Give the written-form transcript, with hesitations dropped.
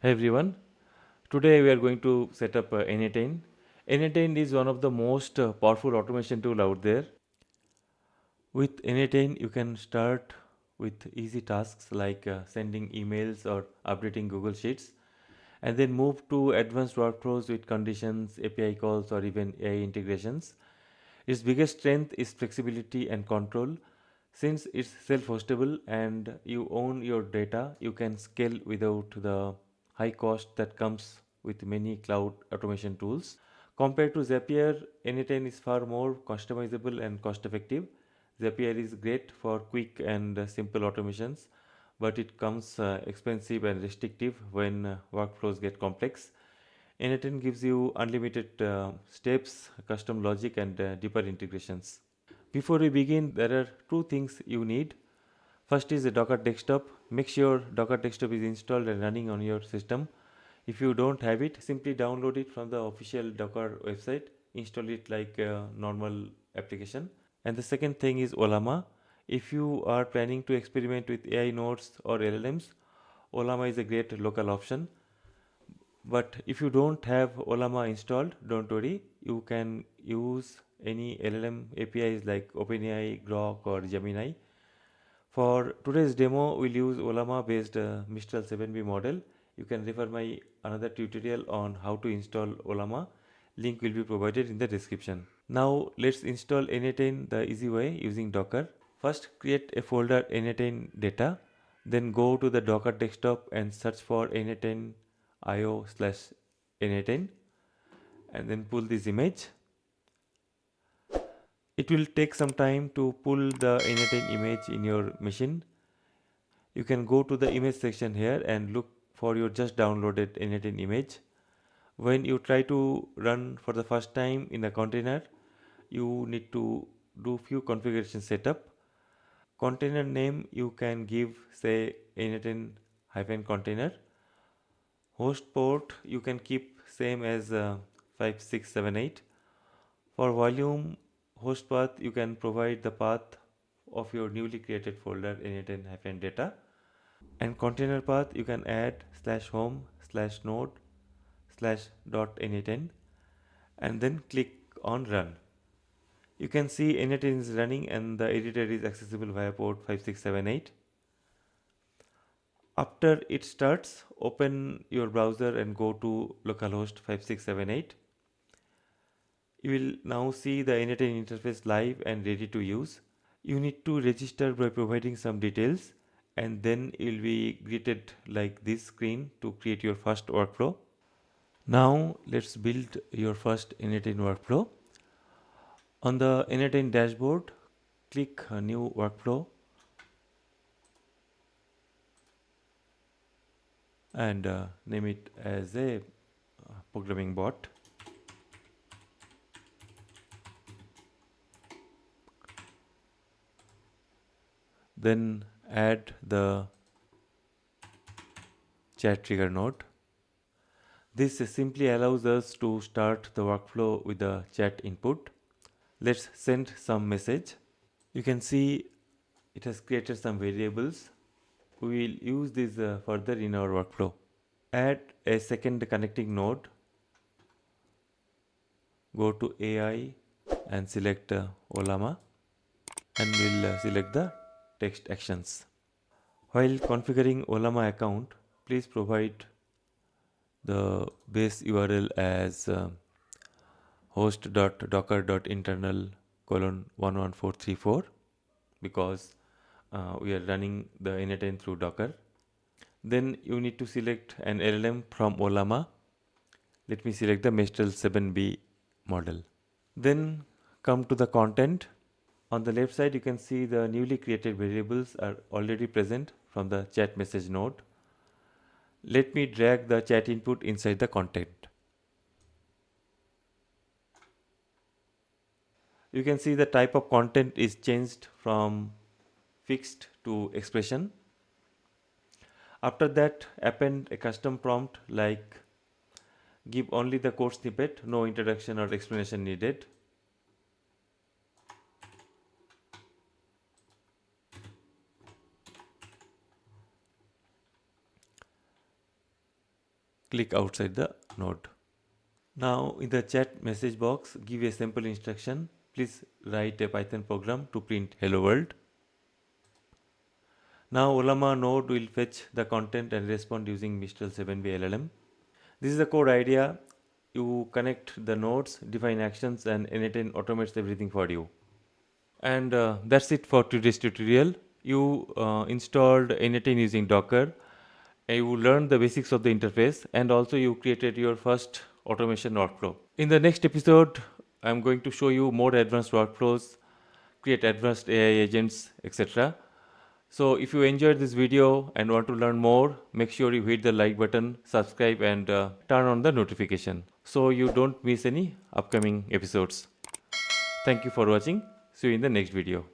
Hey everyone, today we are going to set up n8n. n8n is one of the most powerful automation tool out there. With n8n you can start with easy tasks like sending emails or updating Google Sheets and then move to advanced workflows with conditions, API calls or even AI integrations. Its biggest strength is flexibility and control. Since it's self-hostable and you own your data, you can scale without the high cost that comes with many cloud automation tools. Compared to Zapier, n8n is far more customizable and cost effective. Zapier is great for quick and simple automations, but it comes expensive and restrictive when workflows get complex. n8n gives you unlimited steps, custom logic, and deeper integrations. Before we begin, there are two things you need. First is a Docker desktop. Make sure Docker desktop is installed and running on your system. If you don't have it, simply download it from the official Docker website. Install it like a normal application. And the second thing is Olama. If you are planning to experiment with AI nodes or LLMs, Olama is a great local option. But if you don't have Olama installed, don't worry. You can use any LLM APIs like OpenAI, Grok, or Gemini. For today's demo, we'll use Olama based Mistral 7B model. You can refer my another tutorial on how to install Olama. Link will be provided in the description. Now let's install n8n the easy way using Docker. First create a folder n8n data, then go to the Docker desktop and search for n8n io/n8n and then pull this image. It will take some time to pull the n8n image in your machine. You can go to the image section here and look for your just downloaded n8n image. When you try to run for the first time in a container, you need to do few configuration setup. Container name you can give say n8n-container. Host port you can keep same as 5678. For volume host path you can provide the path of your newly created folder n8n-data. And container path you can add /home/node/.n8n and then click on run. You can see n8n is running and the editor is accessible via port 5678. After it starts, open your browser and go to localhost 5678. You will now see the n8n interface live and ready to use. You need to register by providing some details and then you'll be greeted like this screen to create your first workflow. Now let's build your first n8n workflow. On the n8n dashboard, click new workflow and name it as a programming bot. Then add the chat trigger node. This simply allows us to start the workflow with the chat input. Let's send some message. You can see it has created some variables. We will use this further in our workflow. Add a second connecting node. Go to AI and select Olama and we'll select the text actions. While configuring Olama account, please provide the base URL as host.docker.internal colon 11434 because we are running the n8n through Docker. Then you need to select an LLM from Olama. Let me select the Mistral 7B model. Then come to the content. On the left side, you can see the newly created variables are already present from the chat message node. Let me drag the chat input inside the content. You can see the type of content is changed from fixed to expression. After that, append a custom prompt like give only the code snippet, no introduction or explanation needed. click outside the node. Now in the chat message box, give a simple instruction. Please write a Python program to print hello world. Now Ulama node will fetch the content and respond using Mistral 7B LLM. This is the core idea. You connect the nodes, define actions, and n8n automates everything for you. And that's it for today's tutorial. You installed n8n using Docker. And you learned the basics of the interface, and also you created your first automation workflow. In the next episode, I'm going to show you more advanced workflows, create advanced AI agents, etc. So if you enjoyed this video and want to learn more, make sure you hit the like button, subscribe, and turn on the notification so you don't miss any upcoming episodes. Thank you for watching. See you in the next video.